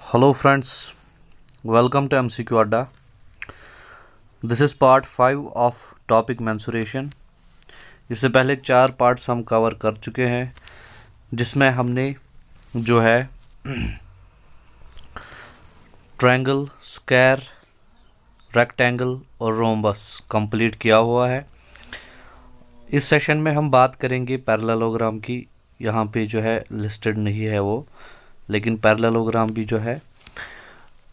Hello friends, welcome to MCQ Adda. This is part 5 of topic mensuration. इससे पहले 4 parts हम cover कर चुके हैं जिसमें हमने जो है ट्रायंगल, स्क्वायर, रेक्टेंगल और रोम्बस कंप्लीट किया हुआ है। इस सेशन में हम बात करेंगे पैरेललोग्राम की। यहाँ पे जो है लिस्टेड नहीं है वो, लेकिन पैरेललोग्राम भी जो है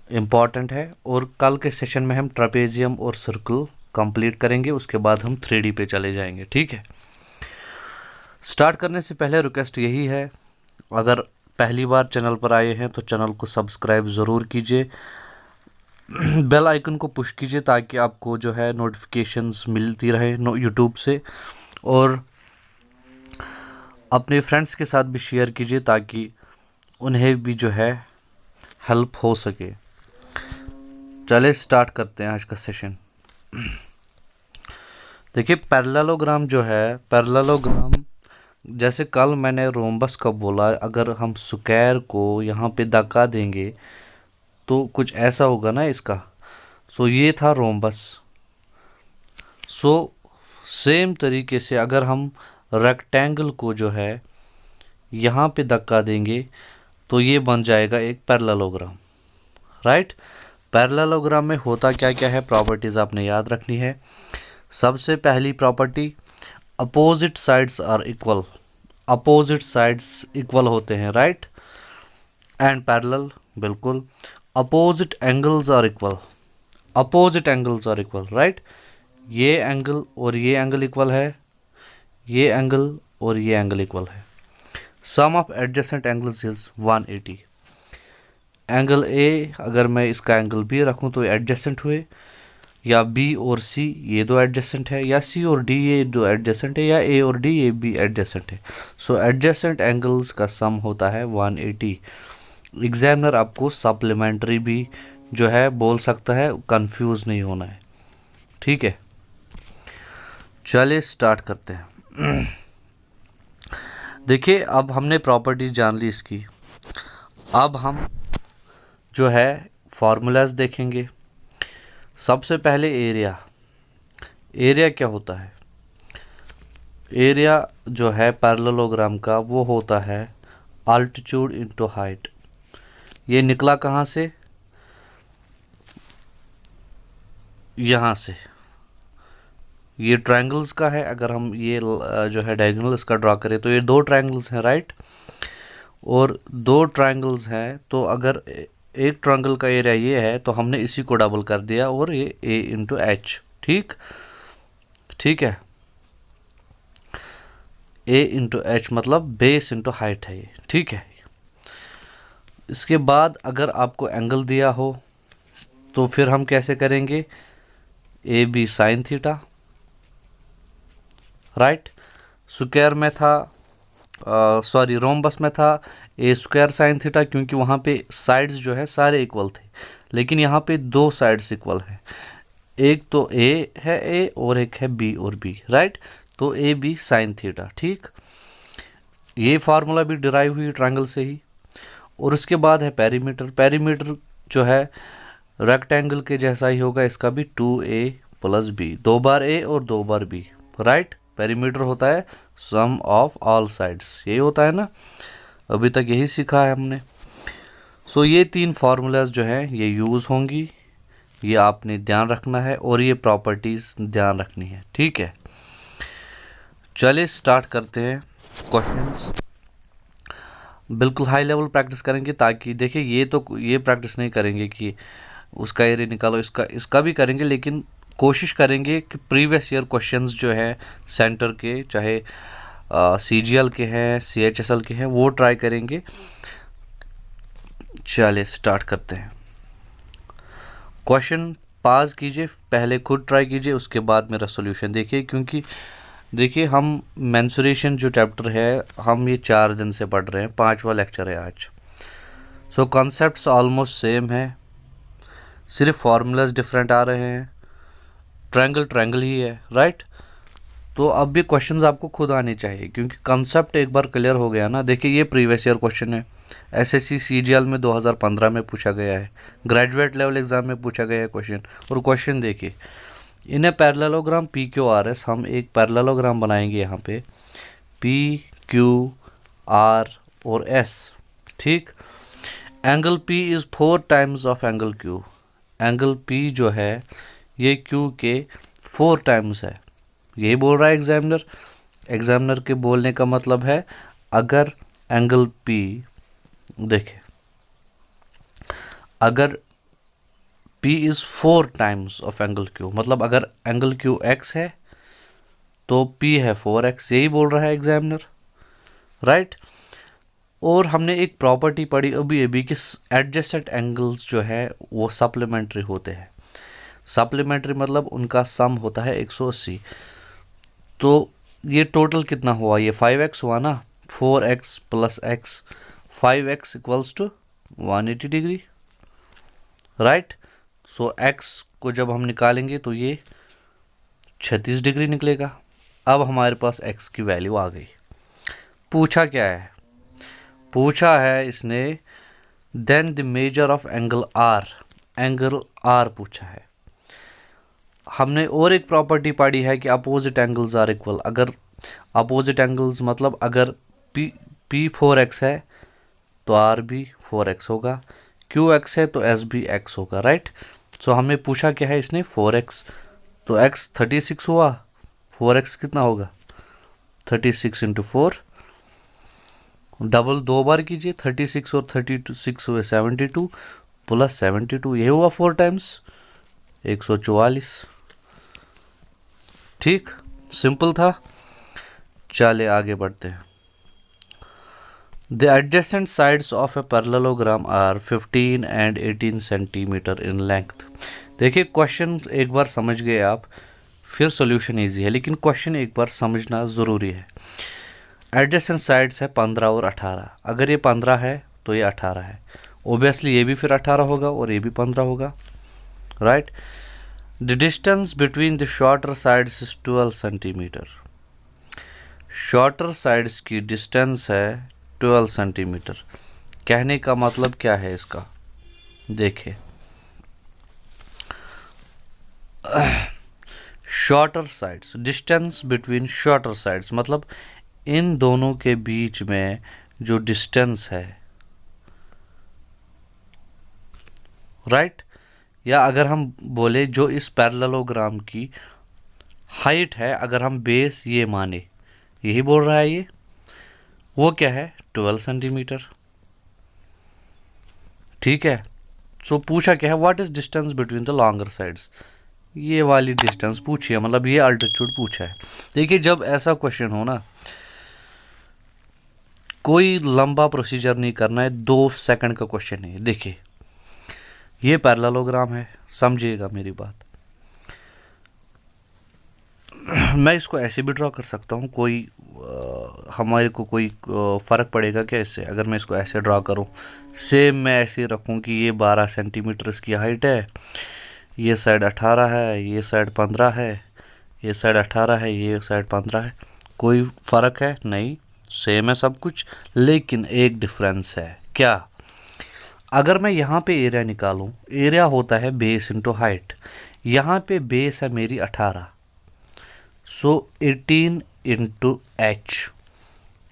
इम्पॉर्टेंट है। और कल के सेशन में हम ट्रापेजियम और सर्कल कंप्लीट करेंगे, उसके बाद हम 3D पे चले जाएंगे। ठीक है, स्टार्ट करने से पहले रिक्वेस्ट यही है, अगर पहली बार चैनल पर आए हैं तो चैनल को सब्सक्राइब ज़रूर कीजिए, बेल आइकन को पुश कीजिए ताकि आपको जो है नोटिफिकेशंस मिलती रहे यूट्यूब से, और अपने फ्रेंड्स के साथ भी शेयर कीजिए ताकि उन्हें भी जो है हेल्प हो सके। चले स्टार्ट करते हैं आज का सेशन। देखिए पैरेललोग्राम जो है, पैरेललोग्राम जैसे कल मैंने रोम्बस का बोला, अगर हम स्क्वायर को यहाँ पे धक्का देंगे तो कुछ ऐसा होगा ना इसका। सो ये था रोम्बस। सो सेम तरीके से अगर हम रेक्टेंगल को जो है यहाँ पे धक्का देंगे तो ये बन जाएगा एक पैरेललोग्राम, राइट। पैरेललोग्राम में होता क्या क्या है, प्रॉपर्टीज़ आपने याद रखनी है। सबसे पहली property, opposite sides are equal. Opposite sides equal होते हैं, राइट, एंड पैरेलल, बिल्कुल। Opposite angles are equal. Opposite angles are equal, right. ये एंगल और ये एंगल इक्वल है, ये एंगल और ये एंगल इक्वल है। Sum of adjacent angles is 180। Angle A अगर मैं इसका एंगल बी रखूं तो एडजेसेंट हुए, या बी और सी ये दो एडजेसेंट है, या सी और डी ये दो एडजेसेंट है, या ए और डी ये भी एडजेसेंट है। सो एडजेसेंट एंगल्स का सम होता है 180। एग्जामिनर आपको सप्लीमेंट्री भी जो है बोल सकता है, कंफ्यूज नहीं होना है। ठीक है, चलिए स्टार्ट करते हैं। देखिए अब हमने प्रॉपर्टी जान ली इसकी, अब हम जो है फार्मूलाज देखेंगे। सबसे पहले एरिया। एरिया क्या होता है? एरिया जो है पैरेललोग्राम का वो होता है अल्टीट्यूड इनटू हाइट। ये निकला कहाँ से? यहाँ से। ये ट्रायंगल्स का है, अगर हम ये जो है डायगोनल इसका ड्रा करें तो ये दो ट्रायंगल्स हैं, राइट, और दो ट्रायंगल्स हैं। तो अगर एक ट्रायंगल का एरिया ये है तो हमने इसी को डबल कर दिया और ये a इंटू एच। ठीक, ठीक है, a इंटू एच मतलब बेस इंटू हाइट है ये। ठीक है, इसके बाद अगर आपको एंगल दिया हो तो फिर हम कैसे करेंगे? A B sine theta, right. Square में था, सॉरी रोम्बस में था ए स्क्वायर साइन थीटा, क्योंकि वहाँ पे साइड्स जो है सारे इक्वल थे, लेकिन यहाँ पे दो साइड्स इक्वल हैं। एक तो ए है ए और एक है बी और बी, राइट। तो ए बी साइन थीटा। ठीक, ये फार्मूला भी डिराइव हुई ट्रायंगल से ही। और उसके बाद है पेरीमीटर। पेरीमीटर जो है रेक्टेंगल के जैसा ही होगा, इसका भी 2a प्लस बी, दो बार ए और दो बार बी, राइट। पेरीमीटर होता है सम ऑफ ऑल साइड्स, यही होता है ना, अभी तक यही सीखा है हमने। सो ये तीन फार्मूलाज जो हैं ये यूज़ होंगी, ये आपने ध्यान रखना है, और ये प्रॉपर्टीज़ ध्यान रखनी है। ठीक है, चलिए स्टार्ट करते हैं क्वेश्चंस। बिल्कुल हाई लेवल प्रैक्टिस करेंगे, ताकि देखिए ये प्रैक्टिस नहीं करेंगे कि उसका एरिया निकालो, इसका भी करेंगे, लेकिन कोशिश करेंगे कि प्रीवियस ईयर क्वेश्चंस जो है सेंटर के, चाहे CGL के हैं, CHSL के हैं, वो ट्राई करेंगे। चलिए स्टार्ट करते हैं। क्वेश्चन पास कीजिए, पहले खुद ट्राई कीजिए, उसके बाद मेरा सॉल्यूशन देखिए, क्योंकि देखिए हम मेंसुरेशन जो चैप्टर है हम ये 4 दिन से पढ़ रहे हैं, 5वां लेक्चर है आज। सो कॉन्सेप्ट्स ऑलमोस्ट सेम है, सिर्फ फार्मूलाज डिफरेंट आ रहे हैं। ट्रायंगल ट्रायंगल ही है, राइट। तो अब भी क्वेश्चंस आपको खुद आने चाहिए, क्योंकि कंसेप्ट एक बार क्लियर हो गया ना। देखिए ये प्रीवियस ईयर क्वेश्चन है, एसएससी सीजीएल में 2015 में पूछा गया है, ग्रेजुएट लेवल एग्जाम में पूछा गया है क्वेश्चन। और क्वेश्चन देखिए, in a parallelogram P Q R S, हम एक पैरेललोग्राम बनाएंगे यहाँ पे पी क्यू आर और एस, ठीक। Angle P is 4 times of angle Q. Angle P जो है ये क्यू के 4 टाइम्स है, यही बोल रहा है एग्जामिनर। एग्जामिनर के बोलने का मतलब है अगर एंगल पी, देखें, अगर P is 4 times of angle Q, मतलब अगर एंगल Q x है तो P है 4x, यही बोल रहा है एग्जामिनर, राइट। और हमने एक प्रॉपर्टी पढ़ी अभी कि एडजेसेंट एंगल्स जो है वो सप्लीमेंट्री होते हैं। सप्लीमेंट्री मतलब उनका सम होता है 180। तो ये टोटल कितना हुआ, ये 5x हुआ ना, 4x plus x, 5x equals to 180 degree, right. So x को जब हम निकालेंगे तो ये 36 डिग्री निकलेगा। अब हमारे पास x की वैल्यू आ गई। पूछा क्या है, पूछा है इसने then the measure of angle r, angle r पूछा है। हमने और एक प्रॉपर्टी पढ़ी है कि अपोजिट एंगल्स आर इक्वल। अगर अपोजिट एंगल्स मतलब अगर P 4x है तो R भी 4x होगा, QX है तो S भी x होगा, राइट। सो हमें पूछा क्या है इसने 4x, तो x 36 हुआ, 4x कितना होगा 36 इंटू 4, डबल 2 बार कीजिए, 36 और 36 हुए 72 प्लस 72, ये हुआ 4 टाइम्स 144, ठीक, सिंपल था। चले आगे बढ़ते हैं। The adjacent sides of a parallelogram are 15 and 18 centimetre in length. देखिए क्वेश्चन एक बार समझ गए आप, फिर सॉल्यूशन इजी है, लेकिन क्वेश्चन एक बार समझना ज़रूरी है। एडजेसेंट साइड्स है 15 और 18, अगर ये 15 है तो ये 18 है, ओबियसली ये भी फिर 18 होगा और ये भी 15 होगा, right. The distance between the shorter sides is 12 centimetre. Shorter sides की डिस्टेंस है 12 सेंटीमीटर। कहने का मतलब क्या है इसका, देखिए shorter sides, distance between shorter sides मतलब इन दोनों के बीच में जो डिस्टेंस है, राइट। या अगर हम बोले जो इस पैरेललोग्राम की हाइट है, अगर हम बेस ये माने, यही बोल रहा है ये, वो क्या है 12 सेंटीमीटर, ठीक है। सो पूछा क्या है, what is distance between the longer sides, ये वाली डिस्टेंस पूछी है, मतलब ये अल्टीट्यूड पूछा है। देखिए जब ऐसा क्वेश्चन हो ना, कोई लंबा प्रोसीजर नहीं करना है, 2 सेकंड का क्वेश्चन है। देखिए ये पैरेललोग्राम है, समझिएगा मेरी बात। मैं इसको ऐसे भी ड्रॉ कर सकता हूँ, कोई हमारे को कोई फ़र्क पड़ेगा क्या इससे, अगर मैं इसको ऐसे ड्रॉ करूँ, सेम मैं ऐसे रखूँ कि ये 12 सेंटीमीटर इसकी हाइट है, ये साइड 18 है, ये साइड 15 है, ये साइड 18 है, ये साइड 15 है, कोई फ़र्क है नहीं, सेम है सब कुछ। लेकिन एक डिफरेंस है, क्या, अगर मैं यहाँ पे एरिया निकालूँ, एरिया होता है बेस इंटू हाइट, यहाँ पे बेस है मेरी 18, सो 18 इंटू एच,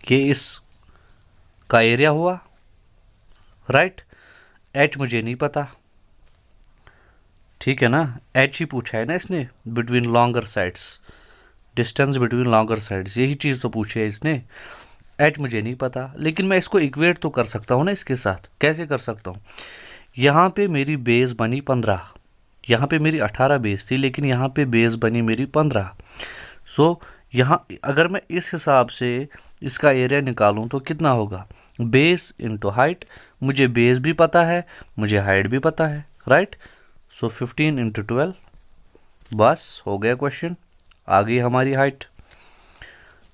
ये इस का एरिया हुआ, राइट। एच मुझे नहीं पता, ठीक है ना, एच ही पूछा है ना इसने, between longer sides, distance between longer sides, यही चीज़ तो पूछी है इसने। एच मुझे नहीं पता, लेकिन मैं इसको इक्वेट तो कर सकता हूँ ना इसके साथ। कैसे कर सकता हूँ, यहाँ पे मेरी बेस बनी 15, यहाँ पे मेरी 18 बेस थी, लेकिन यहाँ पे बेस बनी मेरी 15। सो यहाँ अगर मैं इस हिसाब से इसका एरिया निकालूं तो कितना होगा, बेस इंटू हाइट, मुझे बेस भी पता है, मुझे हाइट भी पता है, राइट। सो 15 इंटू 12, बस हो गया क्वेश्चन, आ गई हमारी हाइट।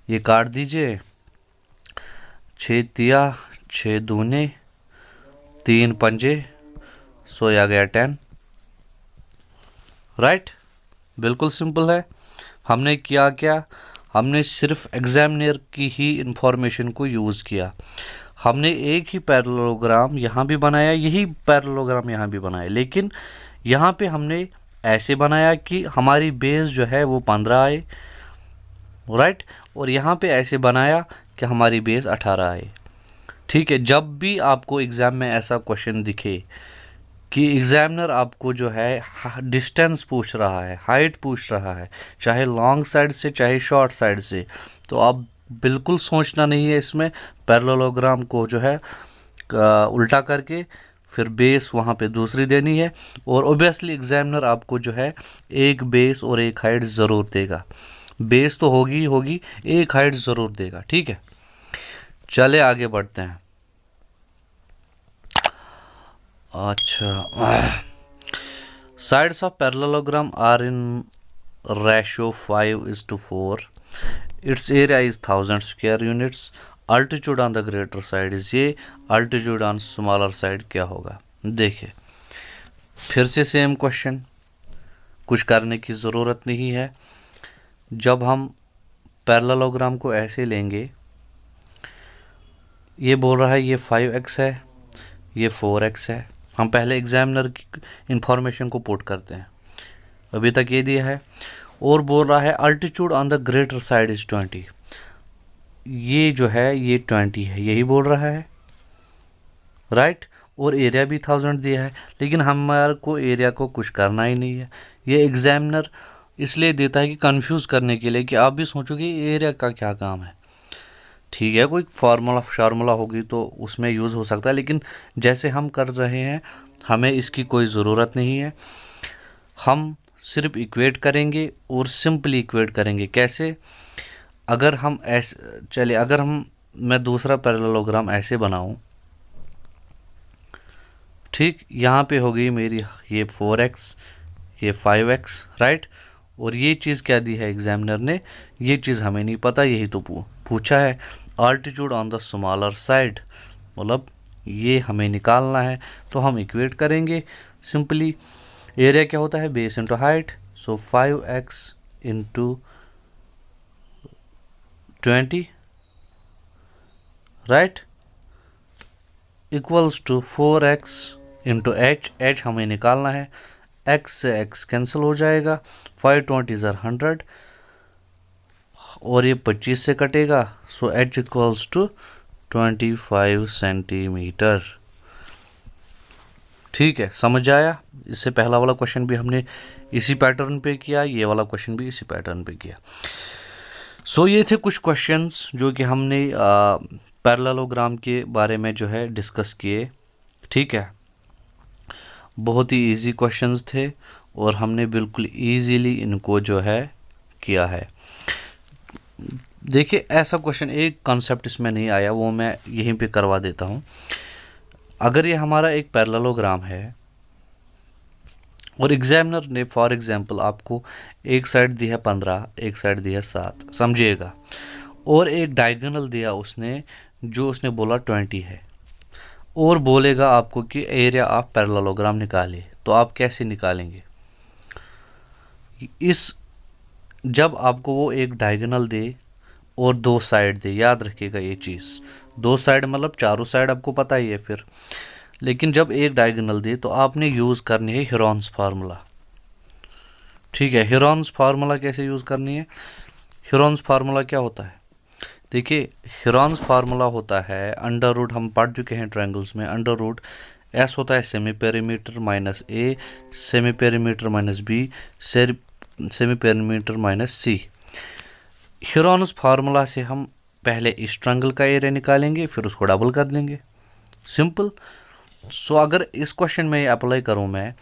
ये काट दीजिए, 6 तिया 6 दूने 3 पंजे, सो आ गया 10, राइट। बिल्कुल सिंपल है। हमने किया क्या, हमने सिर्फ एग्जामिनर की ही इंफॉर्मेशन को यूज़ किया। हमने एक ही पैरेललोग्राम यहाँ भी बनाया, यही पैरेललोग्राम यहाँ भी बनाया, लेकिन यहाँ पे हमने ऐसे बनाया कि हमारी बेस जो है वो 15 आए, राइट, और यहाँ पे ऐसे बनाया कि हमारी बेस 18 आए। ठीक है, जब भी आपको एग्ज़ाम में ऐसा क्वेश्चन दिखे कि एग्जामिनर आपको जो है डिस्टेंस पूछ रहा है, हाइट पूछ रहा है, चाहे लॉन्ग साइड से चाहे शॉर्ट साइड से, तो आप बिल्कुल सोचना नहीं है इसमें, पैरेललोग्राम को जो है उल्टा करके फिर बेस वहाँ पे दूसरी देनी है, और ओबियसली एग्जामिनर आपको जो है एक बेस और एक हाइट ज़रूर देगा। बेस तो होगी ही होगी, एक हाइट ज़रूर देगा। ठीक है, चले आगे बढ़ते हैं। अच्छा, sides of parallelogram are in ratio 5:4. Its area is 1000 square units. Altitude on the greater side is ये, altitude on smaller side क्या होगा? देखिए, फिर से सेम क्वेश्चन, कुछ करने की ज़रूरत नहीं है। जब हम पैरेललोग्राम को ऐसे लेंगे, ये बोल रहा है ये 5x है, ये 4x है। हम पहले एग्जामिनर की इंफॉर्मेशन को पुट करते हैं, अभी तक ये दिया है, और बोल रहा है altitude on the greater side is 20। ये जो है ये 20 है, यही बोल रहा है, राइट, और एरिया भी 1000 दिया है, लेकिन हमारे को एरिया को कुछ करना ही नहीं है। ये एग्जामिनर इसलिए देता है कि कंफ्यूज करने के लिए, कि आप भी सोचोगे एरिया का क्या काम है। ठीक है, कोई फार्मूला होगी तो उसमें यूज़ हो सकता है, लेकिन जैसे हम कर रहे हैं हमें इसकी कोई ज़रूरत नहीं है। हम सिर्फ इक्वेट करेंगे और सिंपली इक्वेट करेंगे। कैसे? अगर हम ऐसे चले, अगर मैं दूसरा पैरेललोग्राम ऐसे बनाऊं, ठीक, यहाँ पे हो गई मेरी ये 4x, ये 5x, राइट, और ये चीज़ क्या दी है एग्जामिनर ने, ये चीज़ हमें नहीं पता, यही तो पूछा है। Altitude on the smaller side, मतलब ये हमें निकालना है, तो हम इक्वेट करेंगे सिंपली। एरिया क्या होता है? Base into height, so 5x into 20, right, equals to 4x into h हमें निकालना है, x से x कैंसिल हो जाएगा, 520 100, और ये 25 से कटेगा, सो h इक्वल्स टू 25 सेंटीमीटर। ठीक है, समझ आया? इससे पहला वाला क्वेश्चन भी हमने इसी पैटर्न पे किया, ये वाला क्वेश्चन भी इसी पैटर्न पे किया। सो ये थे कुछ क्वेश्चंस जो कि हमने पैरेललोग्राम के बारे में जो है डिस्कस किए। ठीक है, बहुत ही इजी क्वेश्चंस थे और हमने बिल्कुल इजीली इनको जो है किया है। देखिए, ऐसा क्वेश्चन एक कॉन्सेप्ट इसमें नहीं आया, वो मैं यहीं पे करवा देता हूँ। अगर ये हमारा एक पैरेललोग्राम है और एग्जामिनर ने फॉर एग्जांपल आपको एक साइड दी है 15, एक साइड दी है 7, समझिएगा, और एक डायगोनल दिया उसने, जो उसने बोला 20 है, और बोलेगा आपको कि एरिया ऑफ पैरेललोग्राम निकालिए, तो आप कैसे निकालेंगे? जब आपको वो एक डायगोनल दे और दो साइड दे, याद रखिएगा ये चीज़, दो साइड मतलब चारों साइड आपको पता ही है फिर, लेकिन जब एक डायगोनल दे तो आपने यूज़ करनी है हीरोन्स फार्मूला। ठीक है, हीरोन्स फार्मूला कैसे यूज़ करनी है? हीरोन्स फार्मूला क्या होता है? देखिए, हीरोन्स फार्मूला होता है अंडर रूट, हम पढ़ चुके हैं ट्रायंगल्स में, अंडर रूट एस होता है semi perimeter minus A, semi perimeter minus B, semi perimeter minus C. Heron's formula से हम पहले इस ट्रायंगल का एरिया निकालेंगे, फिर उसको डबल कर देंगे, सिंपल। सो अगर इस क्वेश्चन में अप्लाई करूं मैं,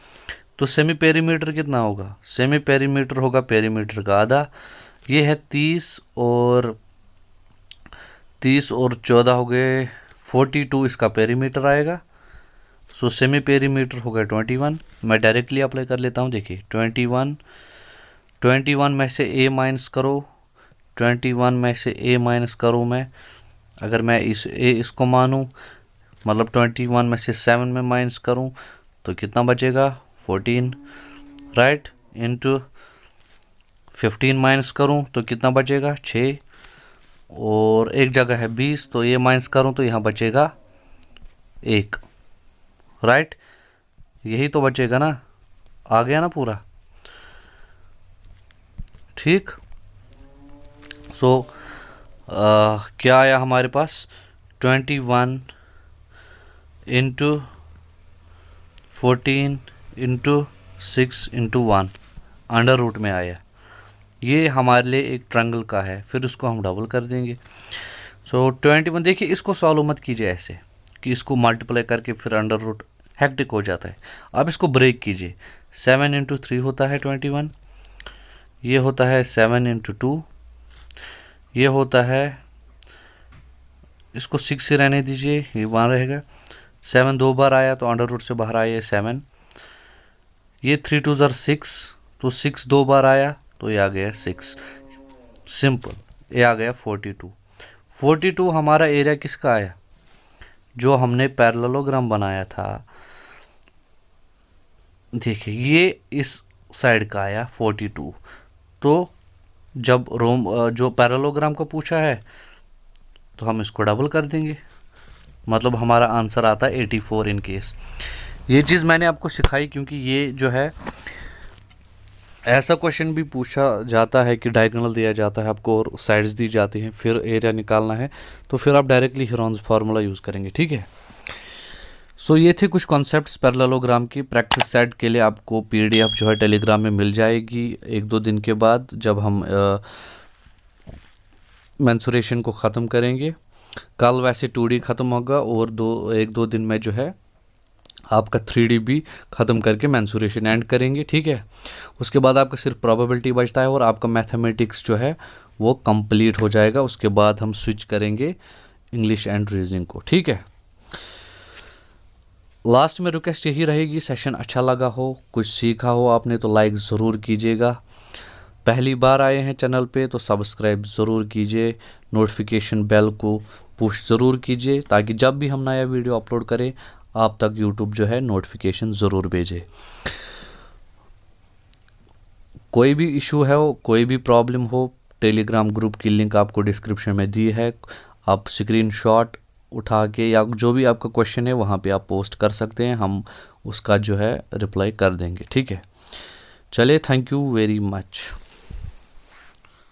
तो सेमी पेरीमीटर कितना होगा? सेमी पेरीमीटर होगा पेरीमीटर का आधा, ये है 30 और 14 हो गए 42, इसका पेरीमीटर आएगा। सो सेमी पेरीमीटर हो गया 21। मैं डायरेक्टली अप्लाई कर लेता हूँ। देखिए 21 में से ए माइनस करो, 21 में से ए माइनस करूँ मैं, अगर मैं इसको मानूँ, मतलब 21 में से 7 में माइनस करूँ तो कितना बचेगा? 14, राइट, इनटू 15 माइनस करूँ तो कितना बचेगा 6, और एक जगह है 20, तो ये माइनस करूँ तो यहाँ बचेगा 1, राइट। यही तो बचेगा ना, आ गया ना पूरा, ठीक। सो क्या आया हमारे पास 21 into 14 into 6 into 1 under root में आया। ये हमारे लिए एक ट्रायंगल का है, फिर उसको हम डबल कर देंगे। सो 21, देखिए इसको सॉल्व मत कीजिए ऐसे कि इसको मल्टीप्लाई करके फिर अंडर रूट, हेक्टिक हो जाता है। अब इसको ब्रेक कीजिए, 7 इंटू 3 होता है 21, ये होता है 7 इंटू 2, ये होता है, इसको 6 से रहने दीजिए, ये 1 रहेगा। 7 दो बार आया तो अंडर रूट से बाहर आया 7, ये 3 2 ज़र 6, तो 6 दो बार आया तो ये आ गया 6, सिंपल। ये आ गया 42। 42 हमारा एरिया किसका आया, जो हमने पैरेललोग्राम बनाया था। देखिए ये इस साइड का आया 42, तो जब जो पैरेललोग्राम को पूछा है तो हम इसको डबल कर देंगे, मतलब हमारा आंसर आता है 84 इन केस। ये चीज़ मैंने आपको सिखाई क्योंकि ये जो है ऐसा क्वेश्चन भी पूछा जाता है कि डायगोनल दिया जाता है आपको और साइड्स दी जाती हैं, फिर एरिया निकालना है, तो फिर आप डायरेक्टली हेरोन्स फार्मूला यूज़ करेंगे, ठीक है। सो ये थे कुछ कॉन्सेप्ट्स पैरेललोग्राम की। प्रैक्टिस सेट के लिए आपको पीडीएफ जो है टेलीग्राम में मिल जाएगी 1-2 दिन के बाद, जब हम मेंसुरेशन को ख़त्म करेंगे। कल वैसे 2D ख़त्म होगा और 1-2 दिन में जो है आपका 3D भी ख़त्म करके मेंसुरेशन एंड करेंगे, ठीक है। उसके बाद आपका सिर्फ प्रोबेबिलिटी बचता है और आपका मैथमेटिक्स जो है वो कंप्लीट हो जाएगा। उसके बाद हम स्विच करेंगे इंग्लिश एंड रीजनिंग को, ठीक है। लास्ट में रिक्वेस्ट यही रहेगी, सेशन अच्छा लगा हो, कुछ सीखा हो आपने तो लाइक ज़रूर कीजिएगा। पहली बार आए हैं चैनल पे तो सब्सक्राइब ज़रूर कीजिए, नोटिफिकेशन बेल को पुश ज़रूर कीजिए ताकि जब भी हम नया वीडियो अपलोड करें आप तक यूट्यूब जो है नोटिफिकेशन ज़रूर भेजे। कोई भी इशू है हो, कोई भी प्रॉब्लम हो, टेलीग्राम ग्रुप की लिंक आपको डिस्क्रिप्शन में दी है, आप स्क्रीनशॉट उठा के या जो भी आपका क्वेश्चन है वहाँ पे आप पोस्ट कर सकते हैं, हम उसका जो है रिप्लाई कर देंगे, ठीक है। चलिए, थैंक यू वेरी मच।